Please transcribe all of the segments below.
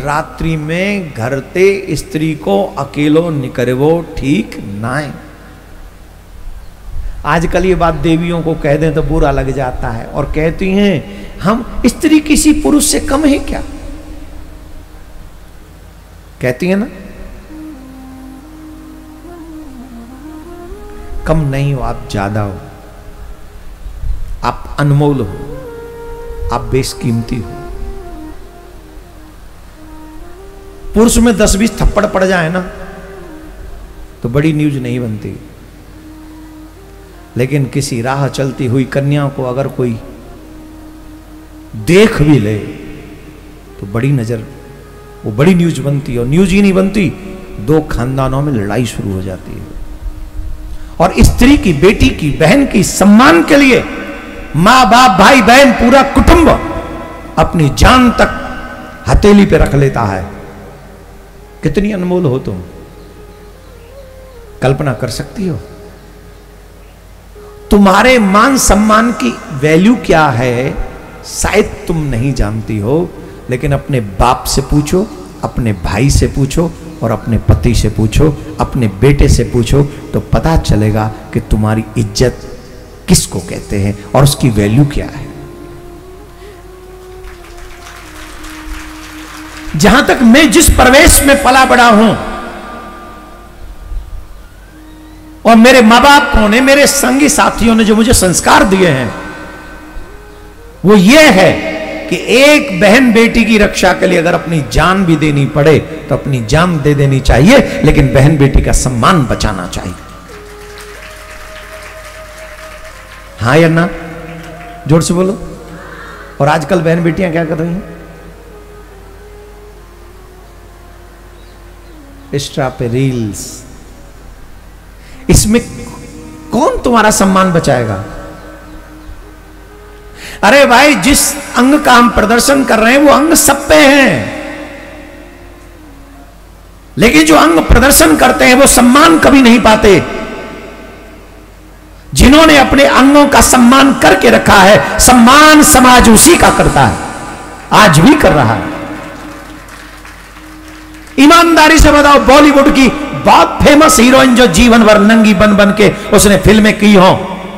रात्रि में घर ते स्त्री को अकेलो निकरवो ठीक नाय। आजकल ये बात देवियों को कह दें तो बुरा लग जाता है और कहती हैं हम स्त्री किसी पुरुष से कम है क्या, कहती है ना। कम नहीं हो, आप ज्यादा हो, आप अनमोल हो, आप बेशकीमती हो। पुरुष में 10-20 थप्पड़ पड़ जाए ना तो बड़ी न्यूज नहीं बनती, लेकिन किसी राह चलती हुई कन्या को अगर कोई देख भी ले तो बड़ी नजर, वो बड़ी न्यूज बनती है। और न्यूज ही नहीं बनती, 2 खानदानों में लड़ाई शुरू हो जाती है। और स्त्री की, बेटी की, बहन की सम्मान के लिए मां बाप, भाई बहन, पूरा कुटुंब अपनी जान तक हथेली पे रख लेता है। कितनी अनमोल हो तुम, कल्पना कर सकती हो? तुम्हारे मान सम्मान की वैल्यू क्या है शायद तुम नहीं जानती हो, लेकिन अपने बाप से पूछो, अपने भाई से पूछो और अपने पति से पूछो, अपने बेटे से पूछो, तो पता चलेगा कि तुम्हारी इज्जत किसको कहते हैं और उसकी वैल्यू क्या है। जहां तक मैं जिस परिवेश में पला बड़ा हूं और मेरे मां बापों ने, मेरे संगी साथियों ने जो मुझे संस्कार दिए हैं, वो ये है कि एक बहन बेटी की रक्षा के लिए अगर अपनी जान भी देनी पड़े तो अपनी जान दे देनी चाहिए, लेकिन बहन बेटी का सम्मान बचाना चाहिए। हाँ या ना, जोर से बोलो। और आजकल बहन बेटियां क्या कर रही हैं? इंस्टा पे रील्स, इसमें कौन तुम्हारा सम्मान बचाएगा? अरे भाई, जिस अंग का हम प्रदर्शन कर रहे हैं वो अंग सब पे हैं, लेकिन जो अंग प्रदर्शन करते हैं वो सम्मान कभी नहीं पाते। जिन्होंने अपने अंगों का सम्मान करके रखा है, सम्मान समाज उसी का करता है, आज भी कर रहा है। ईमानदारी से बताओ, बॉलीवुड की बहुत फेमस हीरोइन जो जीवन भर नंगी बन बन के उसने फिल्में की हो,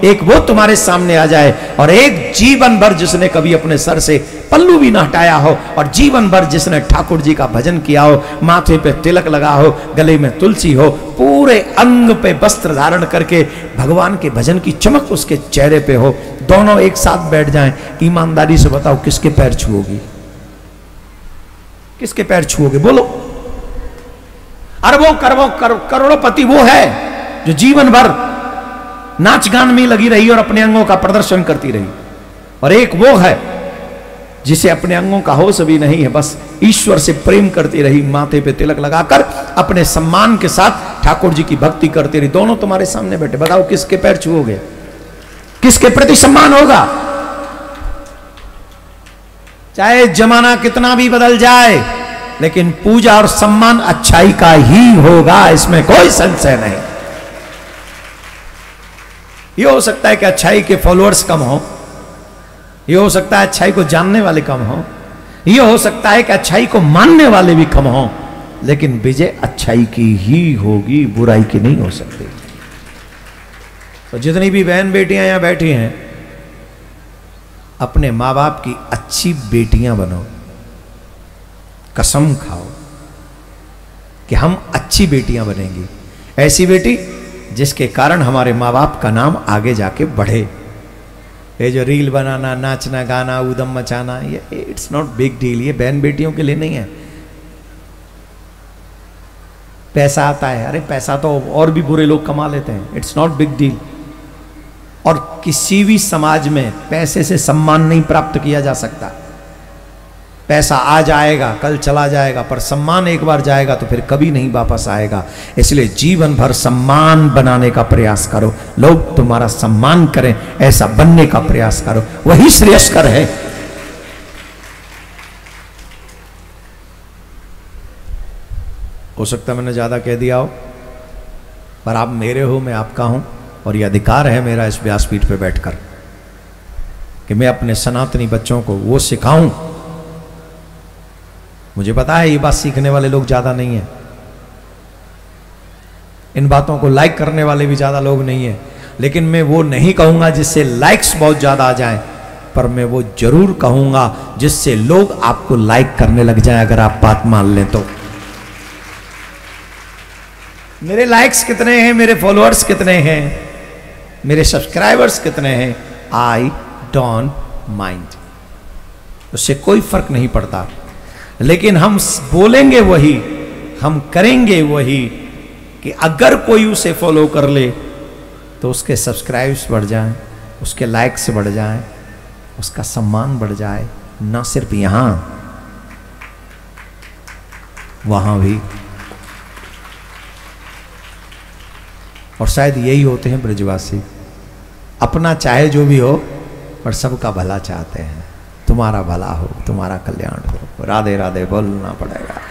एक वो तुम्हारे सामने आ जाए और एक जीवन भर जिसने कभी अपने सर से पल्लू भी ना हटाया हो और जीवन भर जिसने ठाकुर जी का भजन किया हो, माथे पे तिलक लगा हो, गले में तुलसी हो, पूरे अंग पे वस्त्र धारण करके भगवान के भजन की चमक उसके चेहरे पे हो, दोनों एक साथ बैठ जाएं, ईमानदारी से बताओ किसके पैर छुओगी? किसके पैर छुओगे? बोलो। अरबों करोड़पति वो है जो जीवन भर नाच गान में लगी रही और अपने अंगों का प्रदर्शन करती रही, और एक वो है जिसे अपने अंगों का होश भी नहीं है, बस ईश्वर से प्रेम करती रही, माथे पे तिलक लगाकर अपने सम्मान के साथ ठाकुर जी की भक्ति करती रही। दोनों तुम्हारे सामने बैठे, बताओ किसके पैर छुओगे? किसके प्रति सम्मान होगा? चाहे जमाना कितना भी बदल जाए, लेकिन पूजा और सम्मान अच्छाई का ही होगा, इसमें कोई संशय नहीं। ये हो सकता है कि अच्छाई के फॉलोअर्स कम हो, ये हो सकता है अच्छाई को जानने वाले कम हो, ये हो सकता है कि अच्छाई को मानने वाले भी कम हो, लेकिन विजय अच्छाई की ही होगी, बुराई की नहीं हो सकती। तो जितनी भी बहन बेटियां यहां बैठी हैं, अपने मां बाप की अच्छी बेटियां बनो, कसम खाओ कि हम अच्छी बेटियां बनेंगी, ऐसी बेटी जिसके कारण हमारे माँ बाप का नाम आगे जाके बढ़े। ये जो रील बनाना, नाचना, गाना, उदम मचाना, ये इट्स नॉट बिग डील, ये बहन बेटियों के लिए नहीं है। पैसा आता है, अरे पैसा तो और भी बुरे लोग कमा लेते हैं, इट्स नॉट बिग डील। और किसी भी समाज में पैसे से सम्मान नहीं प्राप्त किया जा सकता। पैसा आ जाएगा, कल चला जाएगा, पर सम्मान एक बार जाएगा तो फिर कभी नहीं वापस आएगा। इसलिए जीवन भर सम्मान बनाने का प्रयास करो, लोग तुम्हारा सम्मान करें, ऐसा बनने का प्रयास करो, वही श्रेयस्कर है। हो सकता है मैंने ज्यादा कह दिया हो, पर आप मेरे हो, मैं आपका हूं, और यह अधिकार है मेरा इस व्यासपीठ पे बैठकर कि मैं अपने सनातनी बच्चों को वो सिखाऊं मुझे पता है ये बात सीखने वाले लोग ज्यादा नहीं है, इन बातों को लाइक करने वाले भी ज्यादा लोग नहीं है, लेकिन मैं वो नहीं कहूंगा जिससे लाइक्स बहुत ज्यादा आ जाएं, पर मैं वो जरूर कहूंगा जिससे लोग आपको लाइक करने लग जाएं, अगर आप बात मान लें तो। मेरे लाइक्स कितने हैं, मेरे फॉलोअर्स कितने हैं, मेरे सब्सक्राइबर्स कितने हैं, आई डोंट माइंड, उससे कोई फर्क नहीं पड़ता। लेकिन हम बोलेंगे वही, हम करेंगे वही कि अगर कोई उसे फॉलो कर ले तो उसके सब्सक्राइब्स बढ़ जाएं, उसके लाइक्स बढ़ जाएं, उसका सम्मान बढ़ जाए, ना सिर्फ यहां वहां भी। और शायद यही होते हैं ब्रजवासी, अपना चाहे जो भी हो पर सबका भला चाहते हैं। तुम्हारा भला हो, तुम्हारा कल्याण हो। राधे राधे बोलना पड़ेगा।